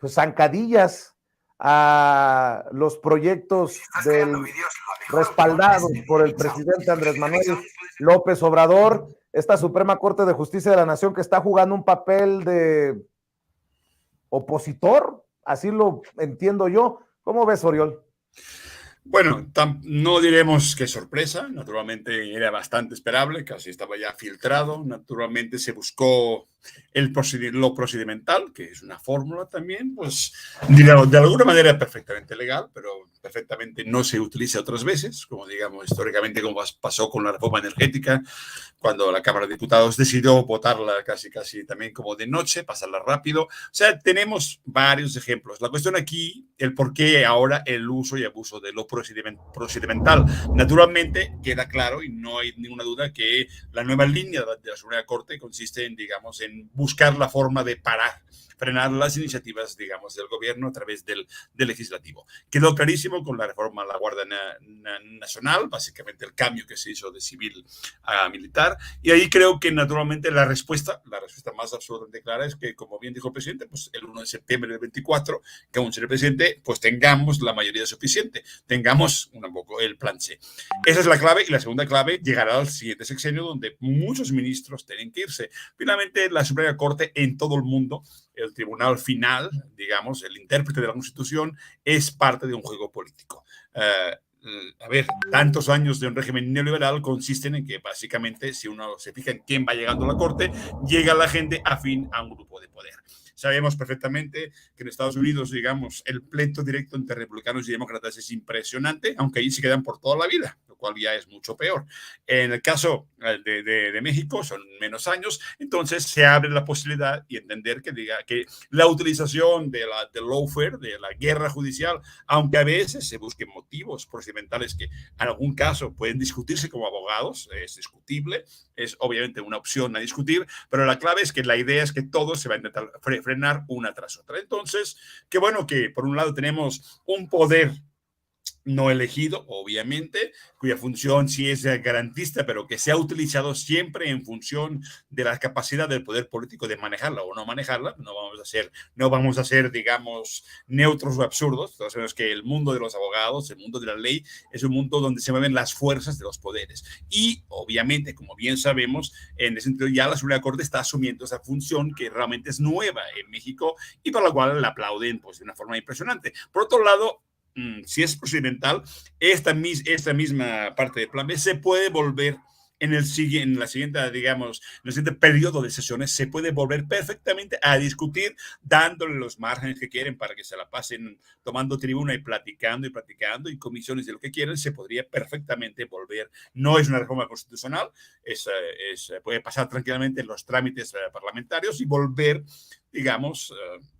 pues, zancadillas a los proyectos respaldados por el presidente Andrés Manuel López Obrador, esta Suprema Corte de Justicia de la Nación que está jugando un papel de opositor, así lo entiendo yo. ¿Cómo ves, Oriol? Bueno, no diremos que sorpresa, naturalmente era bastante esperable, casi estaba ya filtrado, naturalmente se buscó lo procedimental, que es una fórmula también, pues digamos, de alguna manera perfectamente legal, pero perfectamente no se utiliza otras veces, como digamos históricamente como pasó con la reforma energética, cuando la Cámara de Diputados decidió votarla casi también como de noche, pasarla rápido. O sea, tenemos varios ejemplos. La cuestión aquí, el por qué ahora el uso y abuso de lo procedimental. Naturalmente, queda claro y no hay ninguna duda que la nueva línea de la Suprema Corte consiste en, digamos, en buscar la forma de frenar las iniciativas, digamos, del gobierno a través del legislativo. Quedó clarísimo con la reforma a la Guardia Nacional, básicamente el cambio que se hizo de civil a militar, y ahí creo que naturalmente la respuesta más absolutamente clara es que, como bien dijo el presidente, pues el 1 de septiembre del 24, que aún será presidente, pues tengamos la mayoría suficiente, tengamos un poco el plan C. Esa es la clave, y la segunda clave llegará al siguiente sexenio, donde muchos ministros tienen que irse. Finalmente, la Suprema Corte en todo el mundo, el tribunal final, digamos, el intérprete de la Constitución, es parte de un juego político. A ver, tantos años de un régimen neoliberal consisten en que básicamente, si uno se fija en quién va llegando a la corte, llega la gente afín a un grupo de poder. Sabemos perfectamente que en Estados Unidos, digamos, el pleito directo entre republicanos y demócratas es impresionante, aunque ahí se quedan por toda la vida, lo cual ya es mucho peor. En el caso de México son menos años, entonces se abre la posibilidad y entender que la utilización del lawfare, de la guerra judicial, aunque a veces se busquen motivos procedimentales que en algún caso pueden discutirse como abogados, es discutible, es obviamente una opción a discutir, pero la clave es que la idea es que todo se va a intentar frenar una tras otra. Entonces, qué bueno que por un lado tenemos un poder no elegido, obviamente, cuya función sí es garantista, pero que se ha utilizado siempre en función de la capacidad del poder político de manejarla o no manejarla. No vamos a ser, digamos, neutros o absurdos. Todos sabemos que el mundo de los abogados, el mundo de la ley, es un mundo donde se mueven las fuerzas de los poderes. Y, obviamente, como bien sabemos, en ese sentido ya la Suprema Corte está asumiendo esa función que realmente es nueva en México y para la cual la aplauden pues, de una forma impresionante. Por otro lado, si es procedimental, esta misma parte de plan B se puede volver en la siguiente, digamos, en el siguiente periodo de sesiones, se puede volver perfectamente a discutir, dándole los márgenes que quieren para que se la pasen tomando tribuna y platicando y comisiones de lo que quieran, se podría perfectamente volver. No es una reforma constitucional, puede pasar tranquilamente en los trámites parlamentarios y volver, digamos,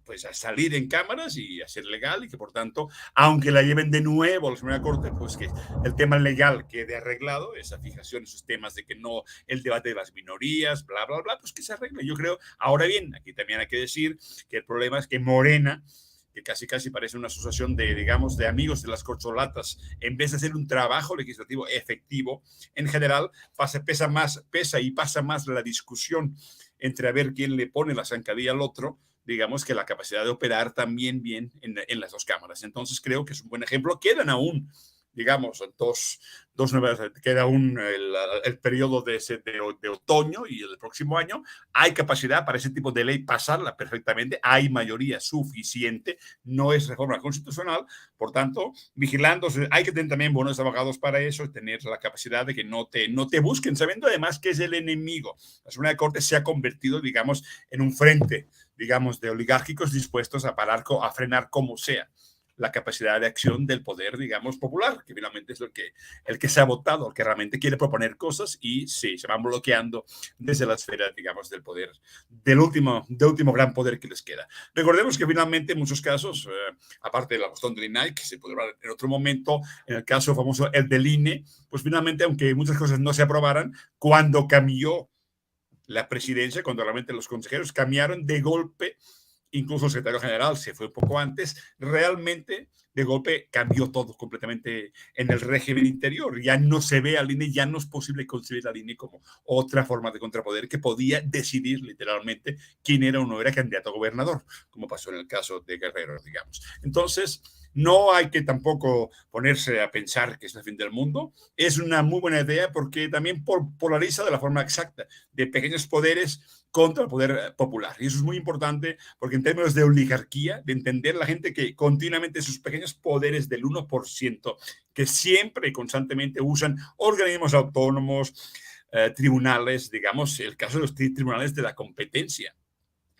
pues a salir en cámaras y a ser legal, y que por tanto, aunque la lleven de nuevo a la Suprema Corte, pues que el tema legal quede arreglado, esa fijación, esos temas de que no, el debate de las minorías, bla, bla, bla, pues que se arregle. Yo creo, ahora bien, aquí también hay que decir que el problema es que Morena, que casi parece una asociación de, digamos, de amigos de las corcholatas, en vez de hacer un trabajo legislativo efectivo, en general, pasa más la discusión entre a ver quién le pone la zancadilla al otro, digamos, que la capacidad de operar también bien en las dos cámaras. Entonces creo que es un buen ejemplo. Quedan aún, digamos, dos nuevas, queda aún el periodo de otoño y el próximo año. Hay capacidad para ese tipo de ley pasarla perfectamente, hay mayoría suficiente, no es reforma constitucional, por tanto, vigilándose, hay que tener también buenos abogados para eso, tener la capacidad de que no te busquen, sabiendo además que es el enemigo. La Suprema Corte se ha convertido, digamos, en un frente, digamos, de oligárquicos dispuestos a frenar como sea la capacidad de acción del poder, digamos, popular, que finalmente es el que se ha votado, el que realmente quiere proponer cosas, y sí, se van bloqueando desde la esfera, digamos, del poder, del último gran poder que les queda. Recordemos que finalmente en muchos casos, aparte de la cuestión del INAI, que se puede hablar en otro momento, en el caso famoso, el del INE, pues finalmente, aunque muchas cosas no se aprobaran, cuando cambió la presidencia, cuando realmente los consejeros cambiaron de golpe incluso el secretario general se fue un poco antes, realmente de golpe cambió todo completamente en el régimen interior. Ya no se ve al INE, ya no es posible concebir al INE como otra forma de contrapoder que podía decidir literalmente quién era o no era candidato a gobernador, como pasó en el caso de Guerrero, digamos. Entonces, no hay que tampoco ponerse a pensar que es el fin del mundo. Es una muy buena idea porque también polariza de la forma exacta de pequeños poderes contra el poder popular. Y eso es muy importante porque en términos de oligarquía, de entender la gente que continuamente sus pequeños poderes del 1%, que siempre y constantemente usan organismos autónomos, tribunales, digamos, el caso de los tribunales de la competencia,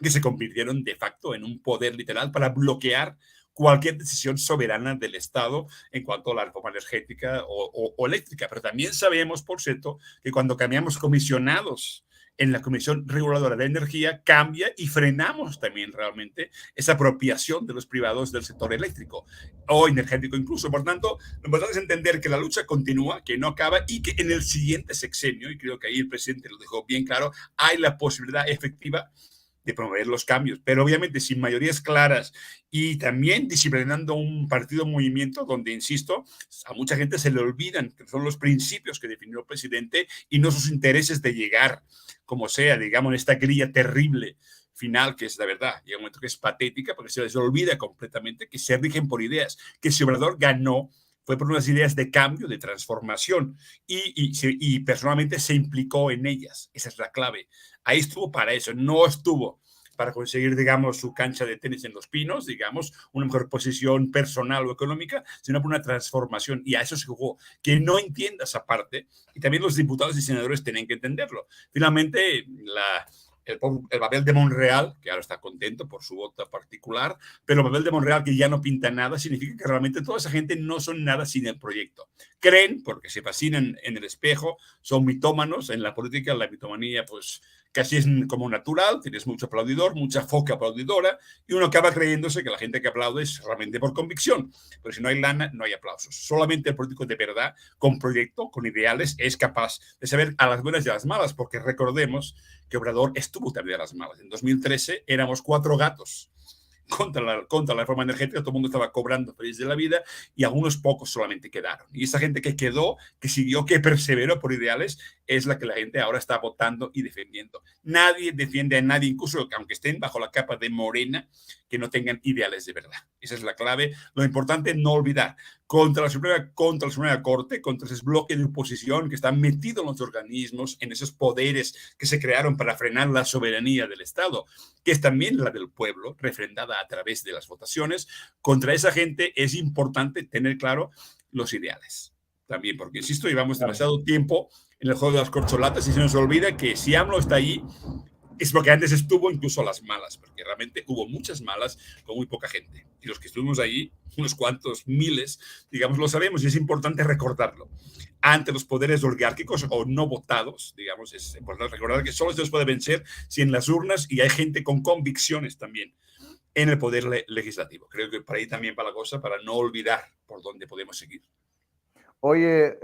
que se convirtieron de facto en un poder literal para bloquear cualquier decisión soberana del Estado en cuanto a la reforma energética o eléctrica. Pero también sabemos, por cierto, que cuando cambiamos comisionados en la Comisión Reguladora de Energía, cambia y frenamos también realmente esa apropiación de los privados del sector eléctrico o energético incluso. Por tanto, lo importante es entender que la lucha continúa, que no acaba y que en el siguiente sexenio, y creo que ahí el presidente lo dejó bien claro, hay la posibilidad efectiva de promover los cambios, pero obviamente sin mayorías claras y también disciplinando un partido movimiento donde, insisto, a mucha gente se le olvidan que son los principios que definió el presidente y no sus intereses de llegar, como sea, digamos, en esta grilla terrible final, que es la verdad, llega un momento que es patética porque se les olvida completamente que se rigen por ideas, que si Obrador ganó fue por unas ideas de cambio, de transformación, y personalmente se implicó en ellas. Esa es la clave. Ahí estuvo para eso, no estuvo para conseguir, digamos, su cancha de tenis en Los Pinos, digamos, una mejor posición personal o económica, sino por una transformación. Y a eso se jugó. Quien no entienda esa parte, y también los diputados y senadores tienen que entenderlo. Finalmente, el papel de Monreal, que ahora está contento por su voto particular, pero el papel de Monreal que ya no pinta nada, significa que realmente toda esa gente no son nada sin el proyecto. Creen, porque se fascinan en el espejo, son mitómanos. En la política la mitomanía pues casi es como natural, tienes mucho aplaudidor, mucha foca aplaudidora, y uno acaba creyéndose que la gente que aplaude es realmente por convicción. Pero si no hay lana, no hay aplausos. Solamente el político de verdad, con proyecto, con ideales, es capaz de saber a las buenas y a las malas, porque recordemos que Obrador estuvo también a las malas. En 2013 éramos 4 gatos contra la reforma energética, todo el mundo estaba cobrando feliz de la vida y algunos pocos solamente quedaron. Y esa gente que quedó, que siguió, que perseveró por ideales, es la que la gente ahora está votando y defendiendo. Nadie defiende a nadie, incluso aunque estén bajo la capa de Morena, que no tengan ideales de verdad. Esa es la clave. Lo importante es no olvidar, contra la Suprema Corte, contra ese bloque de oposición que está metido en los organismos, en esos poderes que se crearon para frenar la soberanía del Estado, que es también la del pueblo, refrendada a través de las votaciones. Contra esa gente es importante tener claro los ideales. También, porque, insisto, llevamos demasiado tiempo en el juego de las corcholatas y se nos olvida que si AMLO está ahí, es porque antes estuvo incluso a las malas, porque realmente hubo muchas malas con muy poca gente. Y los que estuvimos ahí, unos cuantos miles, digamos, lo sabemos y es importante recordarlo. Ante los poderes oligárquicos o no votados, digamos, es importante recordar que solo se los puede vencer si en las urnas y hay gente con convicciones también en el poder legislativo. Creo que por ahí también va la cosa, para no olvidar por dónde podemos seguir. Oye,